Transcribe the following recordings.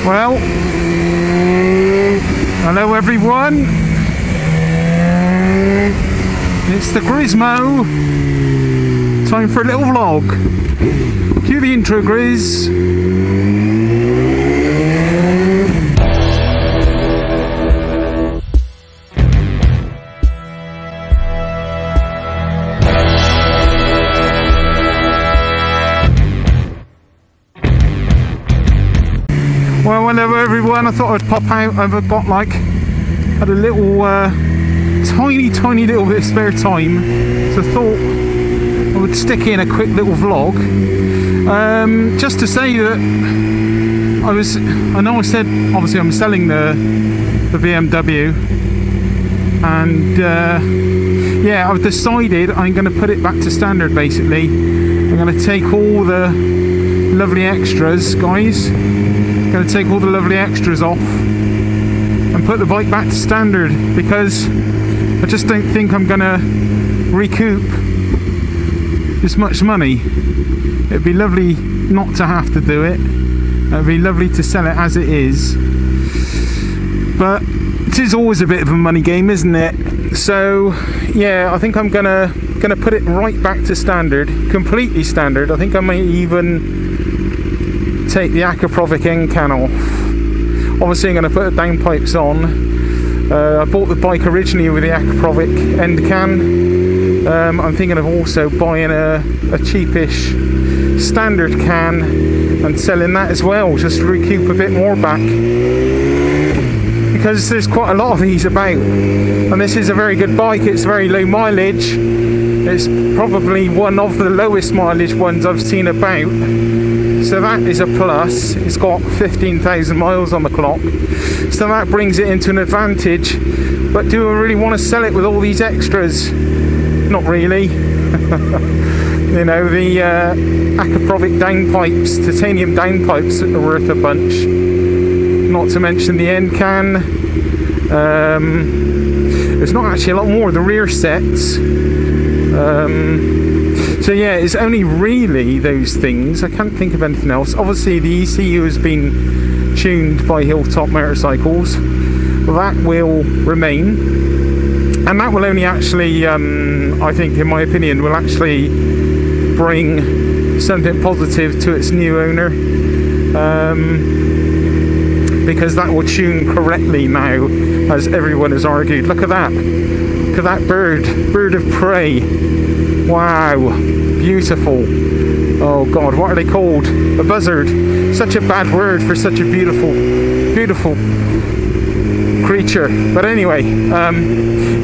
Well, hello everyone. It's the Grizmo. Time for a little vlog. Cue the intro, Grizz. Well, hello everyone. I thought I'd pop out. Had a little tiny little bit of spare time, so I thought I would stick in a quick little vlog, just to say that I know I said obviously I'm selling the BMW, and yeah, I've decided I'm going to put it back to standard. Basically, I'm going to take all the lovely extras, guys. Going to take all the lovely extras off and put the bike back to standard, because I just don't think I'm going to recoup this much money. It'd be lovely not to have to do it. It'd be lovely to sell it as it is, but it is always a bit of a money game, isn't it? So yeah, I think I'm gonna put it right back to standard, completely standard. I think I may even take the Akrapovic end can off. Obviously I'm going to put the downpipes on. I bought the bike originally with the Akrapovic end can. I'm thinking of also buying a cheapish standard can and selling that as well, just to recoup a bit more back, because there's quite a lot of these about, and this is a very good bike. It's very low mileage. It's probably one of the lowest mileage ones I've seen about. So that is a plus. It's got 15,000 miles on the clock, so that brings it into an advantage. But do I really want to sell it with all these extras? Not really. You know, the Akrapovic downpipes, titanium downpipes, are worth a bunch. Not to mention the end can. There's not actually a lot more of the rear sets. So yeah, it's only really those things. I can't think of anything else. Obviously the ECU has been tuned by Hilltop Motorcycles. Well, that will remain, and that will only actually, I think, in my opinion, will actually bring something positive to its new owner, because that will tune correctly now, as everyone has argued. Look at that. Look at that bird of prey. Wow, beautiful. Oh God, what are they called? A buzzard. Such a bad word for such a beautiful creature. But anyway,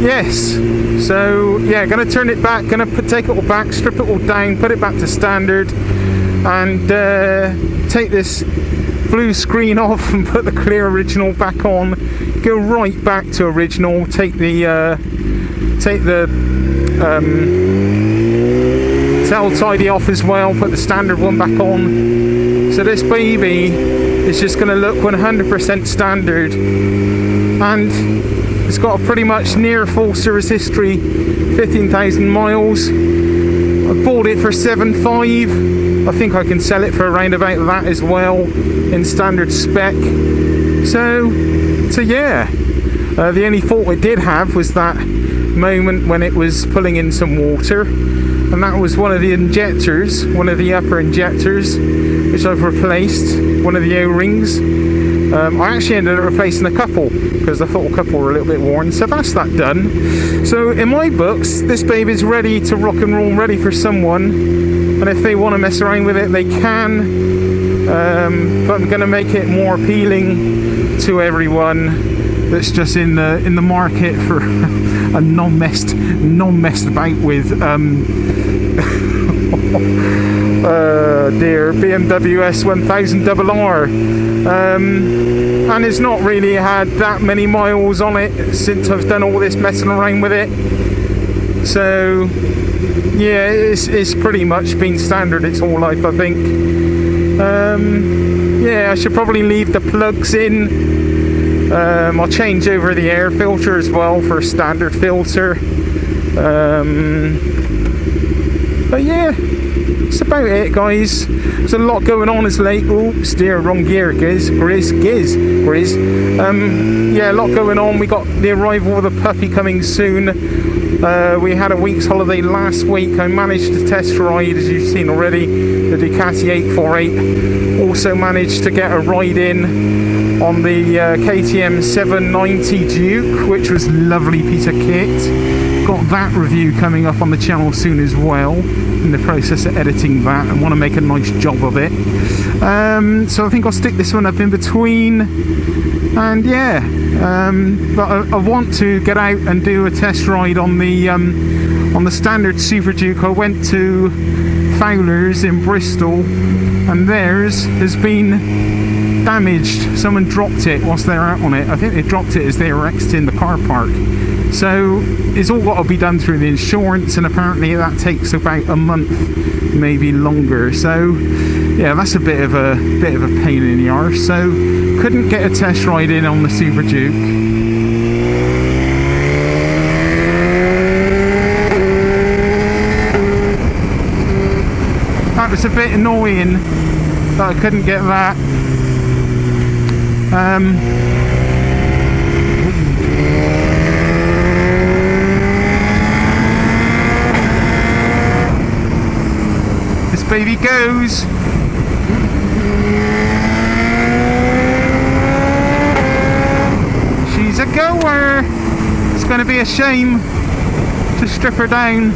yes. So yeah, gonna turn it back. Gonna take it all back, strip it all down, put it back to standard, and take this blue screen off and put the clear original back on. Go right back to original. Take the tail tidy off as well, put the standard one back on. So this baby is just going to look 100% standard, and it's got a pretty much near full service history, 15,000 miles. I bought it for 7.5. I think I can sell it for around about that as well in standard spec. So yeah, the only fault it did have was that moment when it was pulling in some water, and that was one of the injectors, one of the upper injectors, which I've replaced, one of the O-rings. I actually ended up replacing a couple, because I thought a couple were a little bit worn, so that's that done. So in my books, this baby's ready to rock and roll, ready for someone, and if they want to mess around with it, they can. But I'm going to make it more appealing to everyone that's just in the market for a non-messed about with dear BMW S1000RR, and it's not really had that many miles on it since I've done all this messing around with it. So yeah, it's pretty much been standard its whole life, I think. Yeah, I should probably leave the plugs in. I'll change over the air filter as well for a standard filter. But yeah, that's about it, guys. There's a lot going on as late. Oh, steer, wrong gear, Grizz. Yeah, a lot going on. We got the arrival of the puppy coming soon. We had a week's holiday last week. I managed to test ride, as you've seen already, the Ducati 848. Also managed to get a ride in on the KTM 790 Duke, which was a lovely piece of kit. Got that review coming up on the channel soon as well. In the process of editing that, and want to make a nice job of it. So I think I'll stick this one up in between. And yeah, but I want to get out and do a test ride on the standard Super Duke. I went to Fowler's in Bristol, and theirs has been damaged. Someone dropped it whilst they were out on it. I think they dropped it as they were exiting the car park. So it's all got to be done through the insurance, and apparently that takes about a month, maybe longer. So yeah, that's a bit of a pain in the arse. So couldn't get a test ride in on the Super Duke. That was a bit annoying that I couldn't get that. This baby goes. She's a goer. It's going to be a shame to strip her down,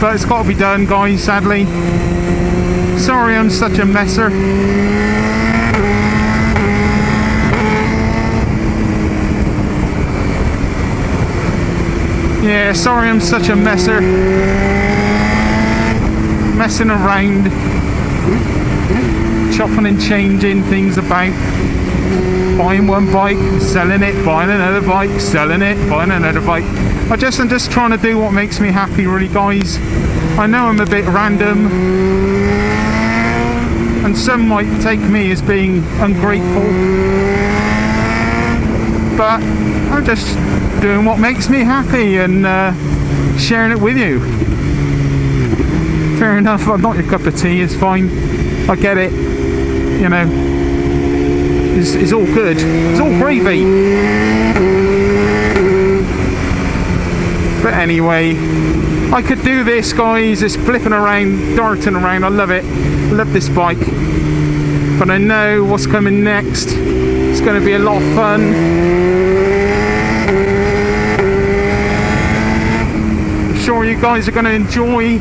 but it's got to be done, guys, sadly. Sorry I'm such a messer. Yeah, sorry I'm such a messer. Messing around, chopping and changing things about, buying one bike, selling it, buying another bike, selling it, buying another bike. I'm just trying to do what makes me happy, really, guys. I know I'm a bit random, and some might take me as being ungrateful, but I'm just doing what makes me happy and sharing it with you. Fair enough, I'm not your cup of tea, it's fine. I get it, you know. It's all good. It's all gravy. But anyway, I could do this, guys. It's flipping around, darting around. I love it. I love this bike. But I know what's coming next. It's going to be a lot of fun. I'm sure you guys are going to enjoy.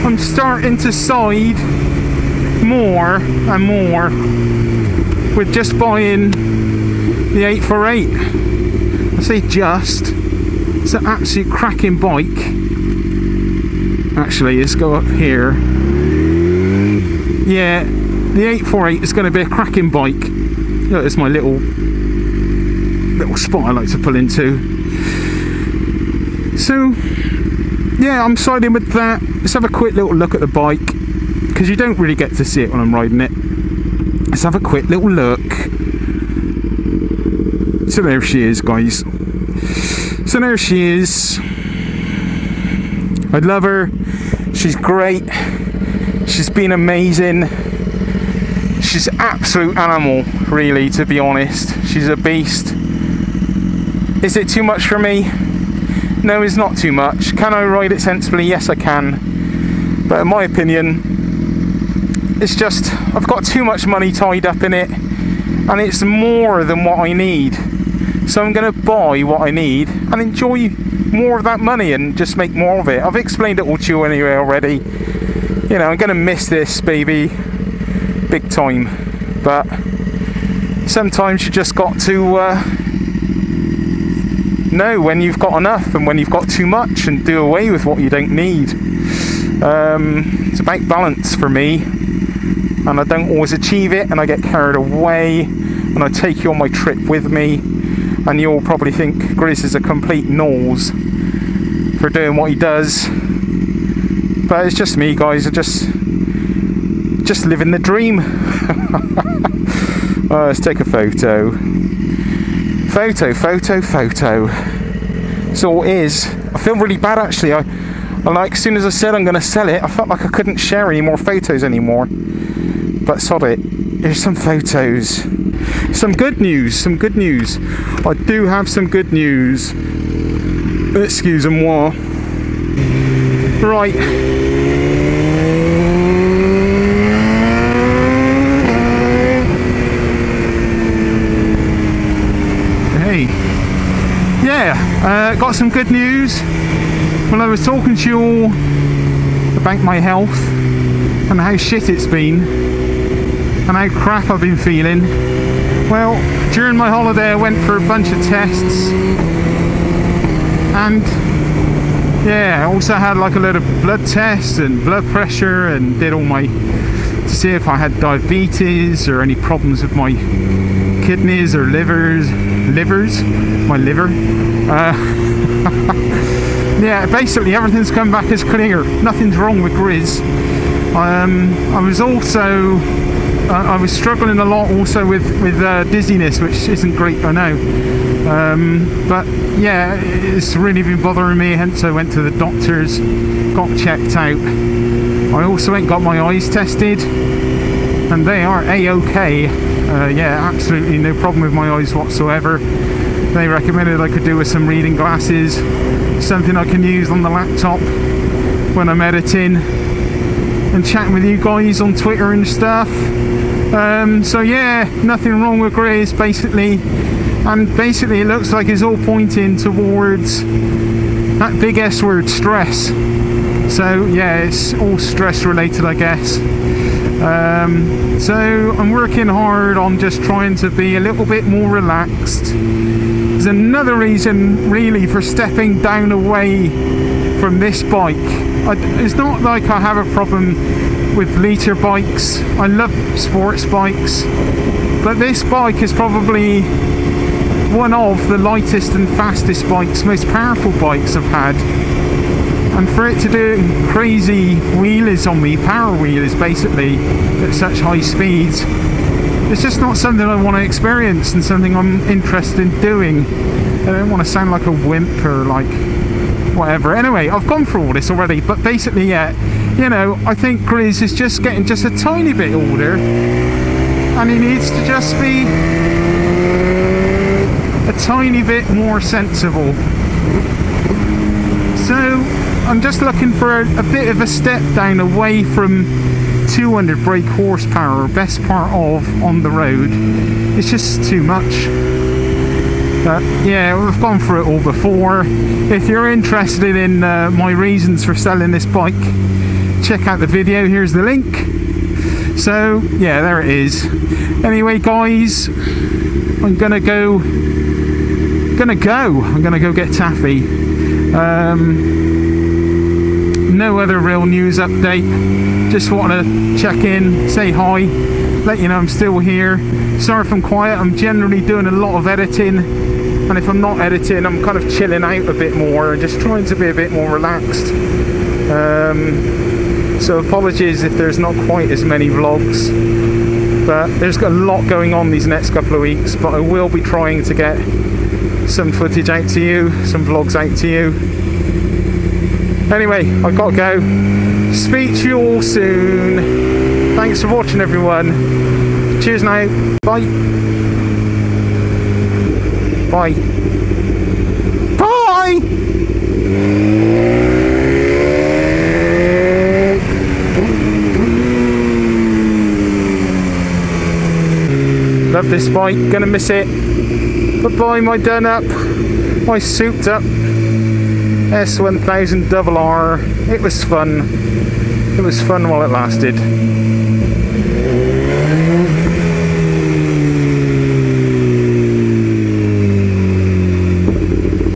I'm starting to side more and more with just buying the 848. I say just. It's an absolute cracking bike. Actually, let's go up here. Yeah, the 848 is going to be a cracking bike. Look, there's my little spot I like to pull into. So yeah, I'm siding with that. Let's have a quick little look at the bike, because you don't really get to see it when I'm riding it. Let's have a quick little look. So there she is, guys. So there she is. I love her. She's great. She's been amazing. She's an absolute animal, really, to be honest. She's a beast. Is it too much for me? No, it's not too much. Can I ride it sensibly? Yes, I can. But in my opinion, it's just, I've got too much money tied up in it, and it's more than what I need. So I'm going to buy what I need and enjoy more of that money and just make more of it. I've explained it all to you anyway already. You know, I'm going to miss this baby big time. But sometimes you just got to know when you've got enough and when you've got too much, and do away with what you don't need. It's about balance for me, and I don't always achieve it, and I get carried away, and I take you on my trip with me, and you'll probably think Grizz is a complete nose for doing what he does, but it's just me, guys. I just living the dream. Let's take a photo. Photo. So it is. I feel really bad, actually. And like, as soon as I said I'm going to sell it, I felt like I couldn't share any more photos anymore. But sod it. Here's some photos. Some good news, some good news. I do have some good news. Excusez-moi. Right. Hey. Yeah, got some good news. When I was talking to you all about my health and how shit it's been and how crap I've been feeling, well, during my holiday I went for a bunch of tests, and yeah, I also had like a load of blood tests and blood pressure, and did all my, to see if I had diabetes or any problems with my kidneys or livers, my liver. Yeah, basically everything's come back as clear. Nothing's wrong with Grizz. I was also, I was struggling a lot also with dizziness, which isn't great, I know. But yeah, it's really been bothering me, hence I went to the doctors, got checked out. I also went and got my eyes tested, and they are A-OK. Yeah, absolutely no problem with my eyes whatsoever. They recommended I could do with some reading glasses, something I can use on the laptop when I'm editing and chatting with you guys on Twitter and stuff. So yeah, nothing wrong with Grizz basically, and basically it looks like it's all pointing towards that big S word, stress. So yeah, it's all stress related, I guess. So I'm working hard on just trying to be a little bit more relaxed. There's another reason really for stepping down away from this bike. It's not like I have a problem with liter bikes. I love sports bikes, but this bike is probably one of the lightest and fastest bikes, most powerful bikes I've had. And for it to do crazy wheelies on me, power wheelies basically, at such high speeds, it's just not something I want to experience and something I'm interested in doing. I don't want to sound like a wimp or like whatever. Anyway, I've gone through all this already, but basically, yeah, you know, I think Grizz is just getting just a tiny bit older, and he needs to just be a tiny bit more sensible. So I'm just looking for a bit of a step down away from 200 brake horsepower, best part of on the road. It's just too much. But yeah, we've gone through it all before. If you're interested in my reasons for selling this bike, check out the video, here's the link. So yeah, there it is. Anyway guys, I'm gonna go get taffy. No other real news update, just want to check in, say hi, let you know I'm still here. Sorry if I'm quiet, I'm generally doing a lot of editing, and if I'm not editing I'm kind of chilling out a bit more, just trying to be a bit more relaxed. So apologies if there's not quite as many vlogs, but there's got a lot going on these next couple of weeks, but I will be trying to get some footage out to you, some vlogs out to you. Anyway, I've got to go. Speak to you all soon. Thanks for watching everyone. Cheers now. Bye. Bye. Bye! Love this bike, gonna miss it. Bye-bye my done up, my souped up S1000RR. It was fun. It was fun while it lasted.